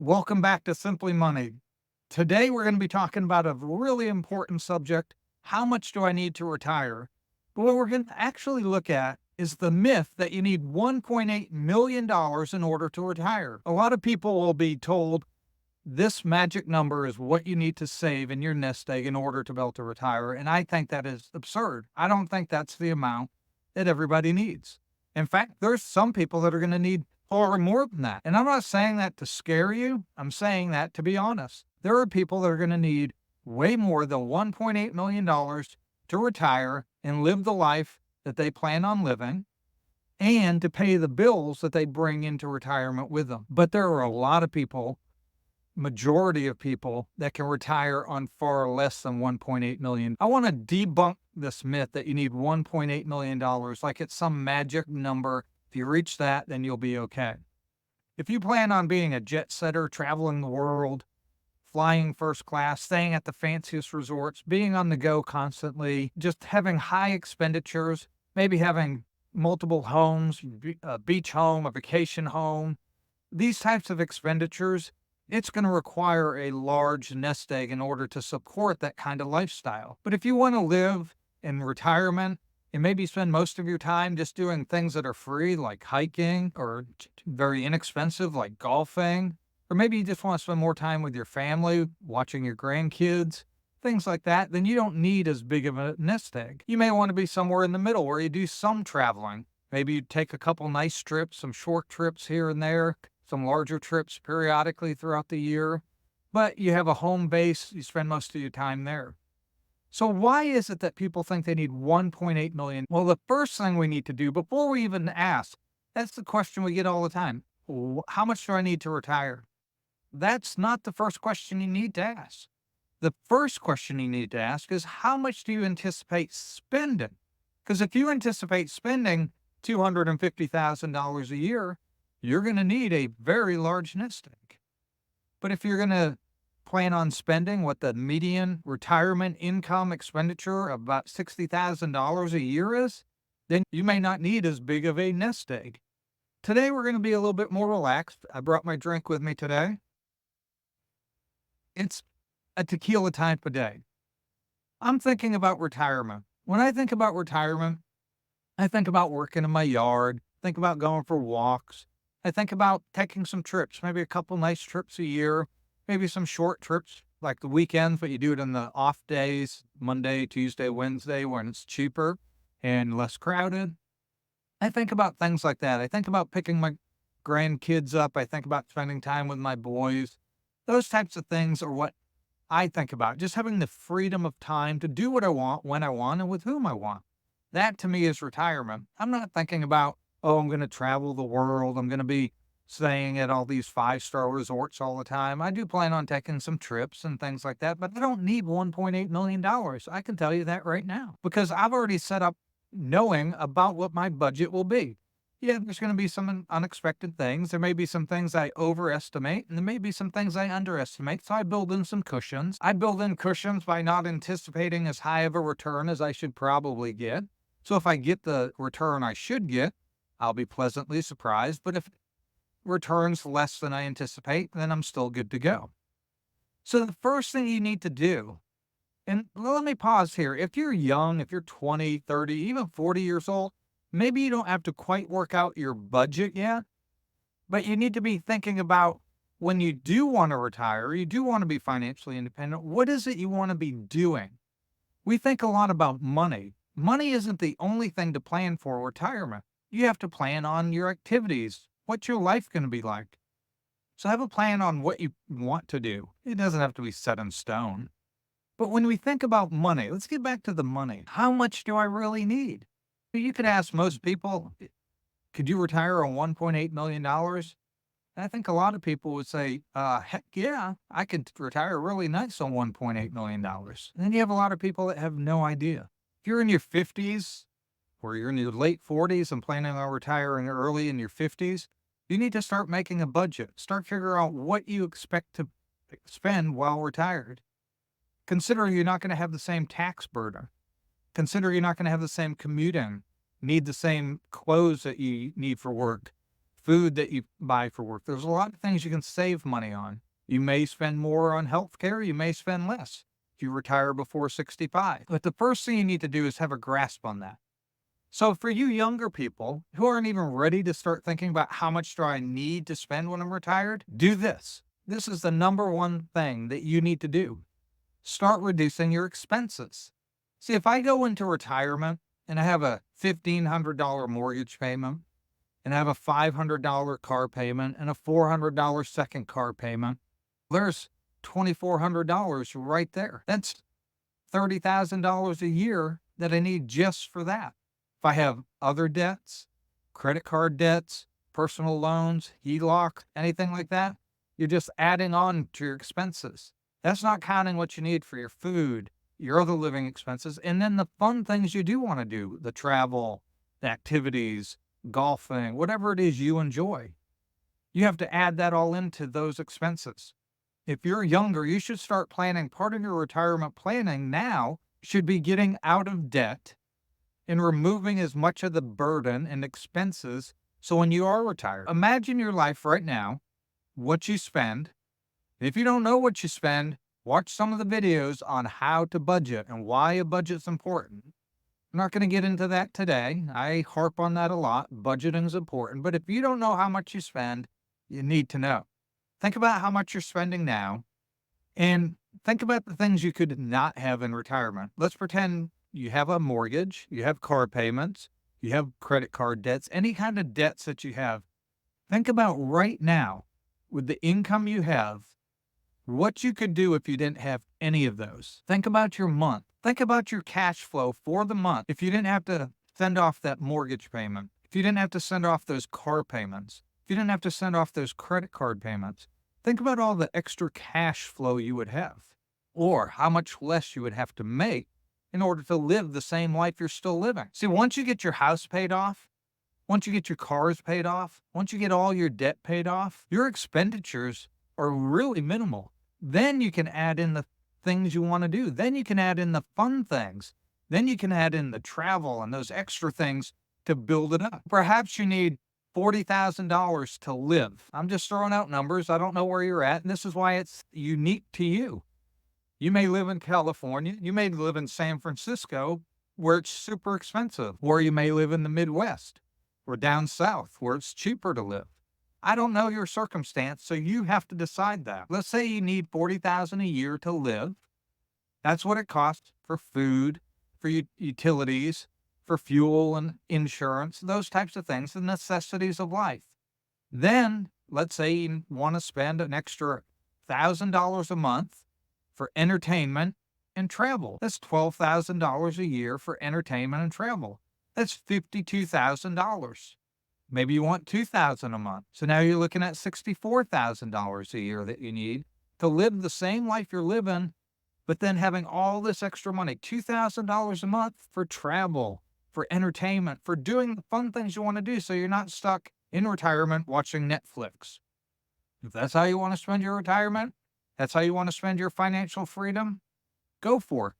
Welcome back to Simply Money. Today, we're going to be talking about a really important subject. How much do I need to retire? But what we're going to actually look at is the myth that you need $1.8 million in order to retire. A lot of people will be told this magic number is what you need to save in your nest egg in order to be able to retire. And I think that is absurd. I don't think that's the amount that everybody needs. In fact, there's some people that are going to need far more than that. And I'm not saying that to scare you. I'm saying that to be honest. There are people that are going to need way more than $1.8 million to retire and live the life that they plan on living and to pay the bills that they bring into retirement with them. But there are a lot of people, majority of people, that can retire on far less than 1.8 million. I want to debunk this myth that you need 1.8 million dollars like it's some magic number. If you reach that, then you'll be okay. If you plan on being a jet setter, traveling the world, flying first class, staying at the fanciest resorts, being on the go constantly, just having high expenditures, maybe having multiple homes, a beach home, a vacation home, these types of expenditures, it's going to require a large nest egg in order to support that kind of lifestyle. But if you want to live in retirement and maybe spend most of your time just doing things that are free, like hiking, or very inexpensive, like golfing, or maybe you just want to spend more time with your family, watching your grandkids, things like that, then you don't need as big of a nest egg. You may want to be somewhere in the middle where you do some traveling. Maybe you take a couple nice trips, some short trips here and there, some larger trips periodically throughout the year, but you have a home base, you spend most of your time there. So why is it that people think they need 1.8 million? Well, the first thing we need to do before we even ask, that's the question we get all the time. How much do I need to retire? That's not the first question you need to ask. The first question you need to ask is how much do you anticipate spending? Because if you anticipate spending $250,000 a year, you're going to need a very large nest egg. But if you're going to plan on spending what the median retirement income expenditure of about $60,000 a year is, then you may not need as big of a nest egg. Today, we're going to be a little bit more relaxed. I brought my drink with me today. It's a tequila type of day. I'm thinking about retirement. When I think about retirement, I think about working in my yard, think about going for walks. I think about taking some trips, maybe a couple nice trips a year, maybe some short trips like the weekends, but you do it in the off days, Monday, Tuesday, Wednesday, when it's cheaper and less crowded. I think about things like that. I think about picking my grandkids up. I think about spending time with my boys. Those types of things are what I think about. Just having the freedom of time to do what I want, when I want, and with whom I want. That to me is retirement. I'm not thinking about, oh, I'm going to travel the world. I'm going to be staying at all these five-star resorts all the time. I do plan on taking some trips and things like that, but I don't need $1.8 million. I can tell you that right now because I've already set up knowing about what my budget will be. Yeah, there's going to be some unexpected things. There may be some things I overestimate, and there may be some things I underestimate. So I build in some cushions. I build in cushions by not anticipating as high of a return as I should probably get. So if I get the return I should get, I'll be pleasantly surprised. But if returns less than I anticipate, then I'm still good to go. So the first thing you need to do, and let me pause here. If you're young, if you're 20, 30, even 40 years old, maybe you don't have to quite work out your budget yet, but you need to be thinking about when you do want to retire, you do want to be financially independent, what is it you want to be doing? We think a lot about money. Money isn't the only thing to plan for retirement. You have to plan on your activities. What's your life going to be like? So have a plan on what you want to do. It doesn't have to be set in stone. But when we think about money, let's get back to the money. How much do I really need? You could ask most people, could you retire on $1.8 million? I think a lot of people would say, heck yeah, I could retire really nice on $1.8 million. And then you have a lot of people that have no idea. If you're in your 50s or you're in your late 40s and planning on retiring early in your 50s, you need to start making a budget. Start figuring out what you expect to spend while retired. Consider you're not going to have the same tax burden. Consider you're not going to have the same commuting, need the same clothes that you need for work, food that you buy for work. There's a lot of things you can save money on. You may spend more on healthcare, you may spend less if you retire before 65. But the first thing you need to do is have a grasp on that. So for you younger people who aren't even ready to start thinking about how much do I need to spend when I'm retired, do this. This is the number one thing that you need to do. Start reducing your expenses. See, if I go into retirement and I have a $1,500 mortgage payment and I have a $500 car payment and a $400 second car payment, there's $2,400 right there. That's $30,000 a year that I need just for that. If I have other debts, credit card debts, personal loans, HELOC, anything like that, you're just adding on to your expenses. That's not counting what you need for your food, your other living expenses, and then the fun things you do want to do, the travel, the activities, golfing, whatever it is you enjoy. You have to add that all into those expenses. If you're younger, you should start planning. Part of your retirement planning now should be getting out of debt and removing as much of the burden and expenses. So when you are retired, imagine your life right now, what you spend. If you don't know what you spend, watch some of the videos on how to budget and why a budget's important. I'm not going to get into that today. I harp on that a lot. Budgeting is important. But if you don't know how much you spend, you need to know. Think about how much you're spending now and think about the things you could not have in retirement. Let's pretend you have a mortgage, you have car payments, you have credit card debts, any kind of debts that you have. Think about right now, with the income you have, what you could do if you didn't have any of those. Think about your month. Think about your cash flow for the month. If you didn't have to send off that mortgage payment, if you didn't have to send off those car payments, if you didn't have to send off those credit card payments, think about all the extra cash flow you would have, or how much less you would have to make in order to live the same life you're still living. See, once you get your house paid off, once you get your cars paid off, once you get all your debt paid off, your expenditures are really minimal. Then you can add in the things you want to do. Then you can add in the fun things. Then you can add in the travel and those extra things to build it up. Perhaps you need $40,000 to live. I'm just throwing out numbers. I don't know where you're at, and this is why it's unique to you. You may live in California. You may live in San Francisco, where it's super expensive, or you may live in the Midwest or down south, where it's cheaper to live. I don't know your circumstance, so you have to decide that. Let's say you need $40,000 a year to live. That's what it costs for food, for utilities, for fuel and insurance, those types of things, the necessities of life. Then, let's say you want to spend an extra $1,000 a month for entertainment and travel. That's $12,000 a year for entertainment and travel. That's $52,000. Maybe you want $2,000 a month. So now you're looking at $64,000 a year that you need to live the same life you're living, but then having all this extra money, $2,000 a month for travel, for entertainment, for doing the fun things you want to do so you're not stuck in retirement watching Netflix. If that's how you want to spend your retirement, that's how you want to spend your financial freedom, go for it.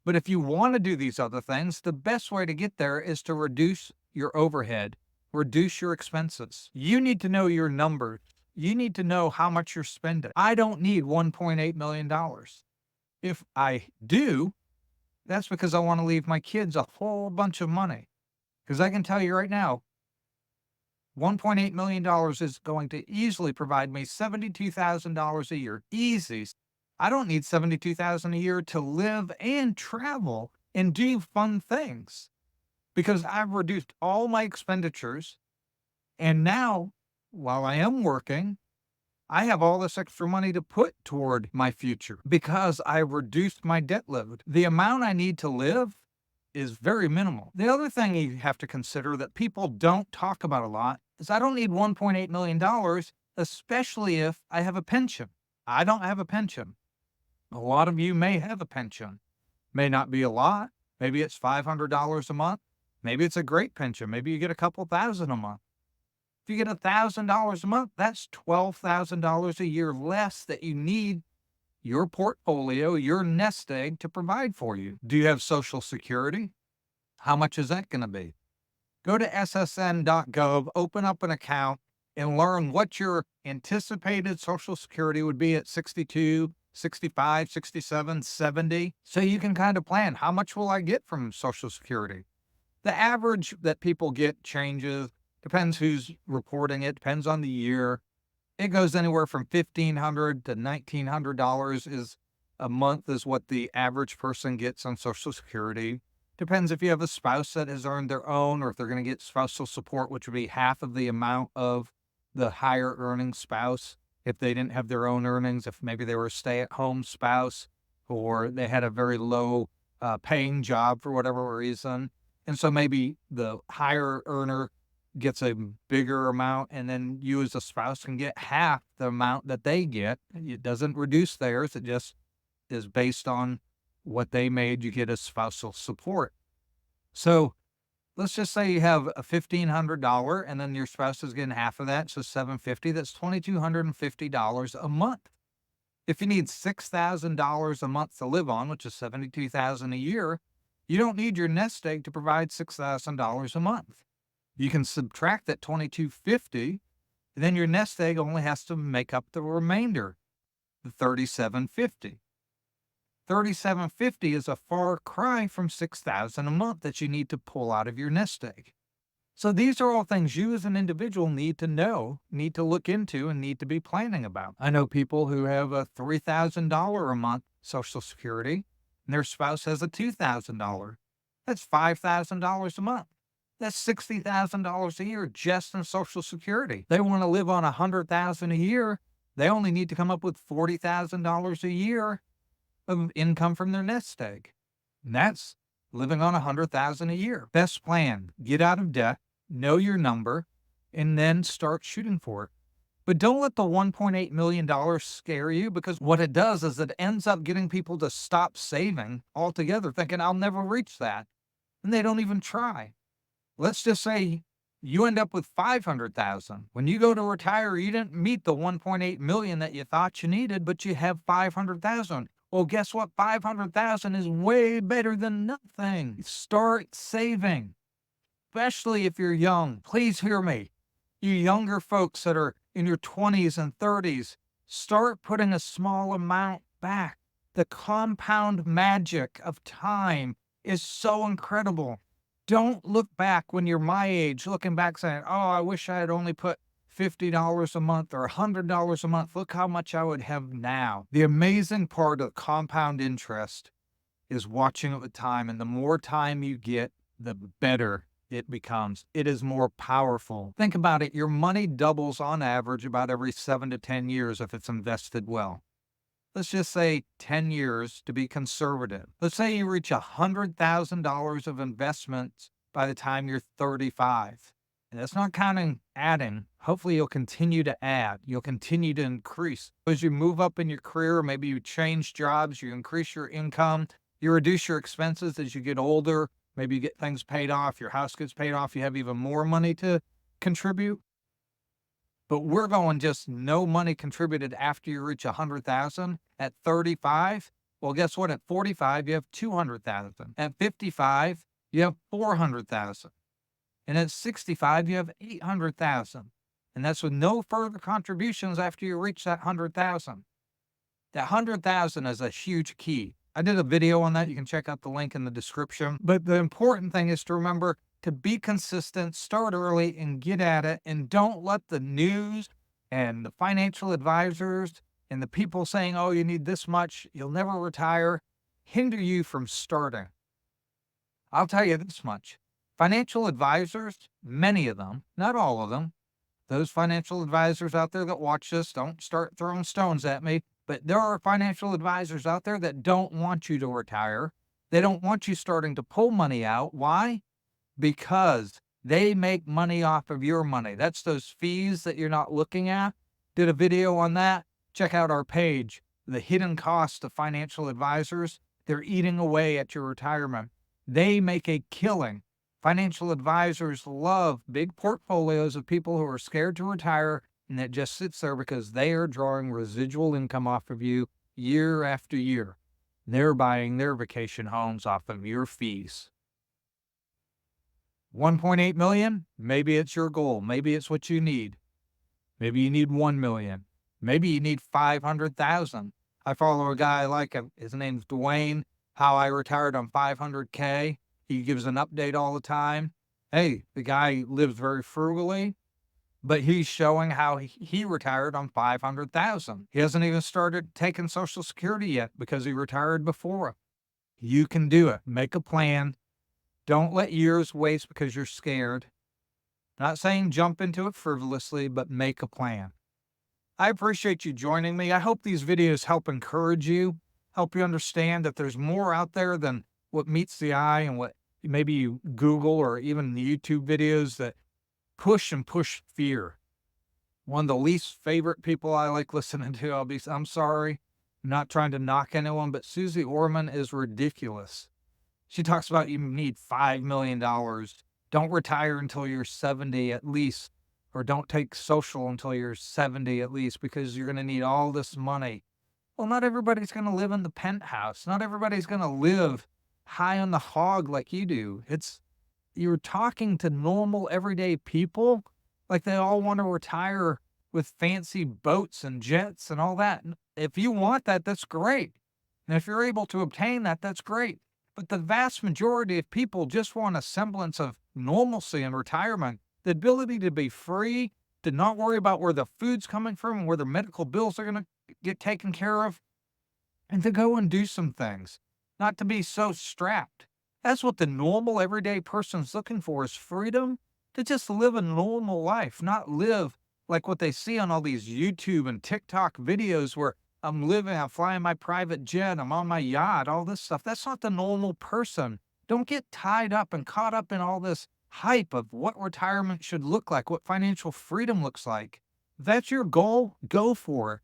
But if you want to do these other things, the best way to get there is to reduce your overhead, reduce your expenses. You need to know your numbers. You need to know how much you're spending. I don't need $1.8 million. If I do, that's because I want to leave my kids a whole bunch of money. Because I can tell you right now, $1.8 million is going to easily provide me $72,000 a year. Easy. I don't need $72,000 a year to live and travel and do fun things because I've reduced all my expenditures. And now, while I am working, I have all this extra money to put toward my future because I've reduced my debt load. The amount I need to live is very minimal. The other thing you have to consider that people don't talk about a lot is I don't need $1.8 million, especially if I have a pension. I don't have a pension. A lot of you may have a pension. May not be a lot. Maybe it's $500 a month. Maybe it's a great pension. Maybe you get a couple thousand a month. If you get $1,000 a month, that's $12,000 a year less that you need your portfolio, your nest egg to provide for you. Do you have Social Security? How much is that going to be? Go to ssn.gov, open up an account, and learn what your anticipated Social Security would be at 62, 65, 67, 70. So you can kind of plan, how much will I get from Social Security? The average that people get changes, depends who's reporting it, depends on the year. It goes anywhere from $1,500 to $1,900 is a month is what the average person gets on Social Security. Depends if you have a spouse that has earned their own or if they're going to get spousal support, which would be half of the amount of the higher earning spouse if they didn't have their own earnings, if maybe they were a stay-at-home spouse or they had a very low paying job for whatever reason. And so maybe the higher earner gets a bigger amount, and then you as a spouse can get half the amount that they get. It doesn't reduce theirs. It just is based on what they made. You get as spousal support. So let's just say you have a $1,500 and then your spouse is getting half of that. So $750, that's $2,250 a month. If you need $6,000 a month to live on, which is $72,000 a year, you don't need your nest egg to provide $6,000 a month. You can subtract that $2,250, and then your nest egg only has to make up the remainder, the $3,750. $3,750 is a far cry from $6,000 a month that you need to pull out of your nest egg. So these are all things you as an individual need to know, need to look into, and need to be planning about. I know people who have a $3,000 a month Social Security, and their spouse has a $2,000. That's $5,000 a month. That's $60,000 a year just in Social Security. They want to live on $100,000 a year. They only need to come up with $40,000 a year of income from their nest egg. And that's living on $100,000 a year. Best plan: get out of debt, know your number, and then start shooting for it. But don't let the $1.8 million scare you, because what it does is it ends up getting people to stop saving altogether, thinking, I'll never reach that. And they don't even try. Let's just say you end up with 500,000. When you go to retire, you didn't meet the 1.8 million that you thought you needed, but you have 500,000. Well, guess what? 500,000 is way better than nothing. Start saving, especially if you're young. Please hear me. You younger folks that are in your 20s and 30s, start putting a small amount back. The compound magic of time is so incredible. Don't look back when you're my age, looking back saying, oh, I wish I had only put $50 a month or $100 a month. Look how much I would have now. The amazing part of compound interest is watching it with time. And the more time you get, the better it becomes. It is more powerful. Think about it. Your money doubles on average about every 7 to 10 years if it's invested well. Let's just say 10 years to be conservative. Let's say you reach $100,000 of investments by the time you're 35. And that's not counting adding. Hopefully you'll continue to add. You'll continue to increase. As you move up in your career, maybe you change jobs, you increase your income, you reduce your expenses as you get older. Maybe you get things paid off, your house gets paid off, you have even more money to contribute. But we're going just no money contributed after you reach 100,000. At 35, well, guess what? At 45, you have 200,000. At 55, you have 400,000. And at 65, you have 800,000. And that's with no further contributions after you reach that 100,000. That 100,000 is a huge key. I did a video on that. You can check out the link in the description. But the important thing is to remember to be consistent, start early and get at it. And don't let the news and the financial advisors and the people saying, oh, you need this much, you'll never retire, hinder you from starting. I'll tell you this much. Financial advisors, many of them, not all of them, those financial advisors out there that watch this, don't start throwing stones at me, but there are financial advisors out there that don't want you to retire. They don't want you starting to pull money out. Why? Because they make money off of your money. That's those fees that you're not looking at. Did a video on that. Check out our page. The hidden cost of financial advisors. They're eating away at your retirement. They make a killing. Financial advisors love big portfolios of people who are scared to retire, and that just sits there because they are drawing residual income off of you year after year. They're buying their vacation homes off of your fees. 1.8 million, maybe it's your goal. Maybe it's what you need. Maybe you need 1 million. Maybe you need 500,000. I follow a guy like him. His name's Dwayne. How I retired on 500K. He gives an update all the time. Hey, the guy lives very frugally, but he's showing how he retired on 500,000. He hasn't even started taking Social Security yet because he retired before him. You can do it. Make a plan. Don't let years waste because you're scared. Not saying jump into it frivolously, but make a plan. I appreciate you joining me. I hope these videos help encourage you, help you understand that there's more out there than what meets the eye and what maybe you Google or even the YouTube videos that push fear. One of the least favorite people I like listening to, I'm sorry, I'm not trying to knock anyone, but Susie Orman is ridiculous. She talks about you need $5 million. Don't retire until you're 70 at least, or don't take social until you're 70 at least, because you're going to need all this money. Well, not everybody's going to live in the penthouse. Not everybody's going to live high on the hog like you do. You're talking to normal everyday people like they all want to retire with fancy boats and jets and all that. If you want that, that's great. And if you're able to obtain that, that's great. But the vast majority of people just want a semblance of normalcy in retirement, the ability to be free, to not worry about where the food's coming from and where their medical bills are going to get taken care of, and to go and do some things, not to be so strapped. That's what the normal everyday person's looking for, is freedom to just live a normal life, not live like what they see on all these YouTube and TikTok videos where I'm flying my private jet, I'm on my yacht, all this stuff. That's not the normal person. Don't get tied up and caught up in all this hype of what retirement should look like, what financial freedom looks like. If that's your goal, go for it.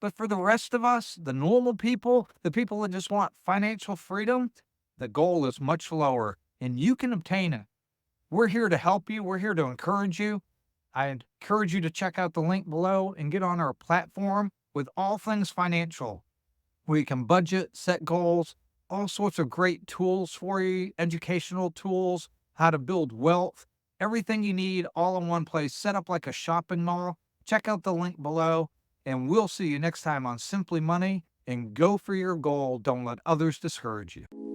But for the rest of us, the normal people, the people that just want financial freedom, the goal is much lower and you can obtain it. We're here to help you. We're here to encourage you. I encourage you to check out the link below and get on our platform with all things financial. We can budget, set goals, all sorts of great tools for you, educational tools, how to build wealth, everything you need all in one place, set up like a shopping mall. Check out the link below, and we'll see you next time on Simply Money. And go for your goal. Don't let others discourage you.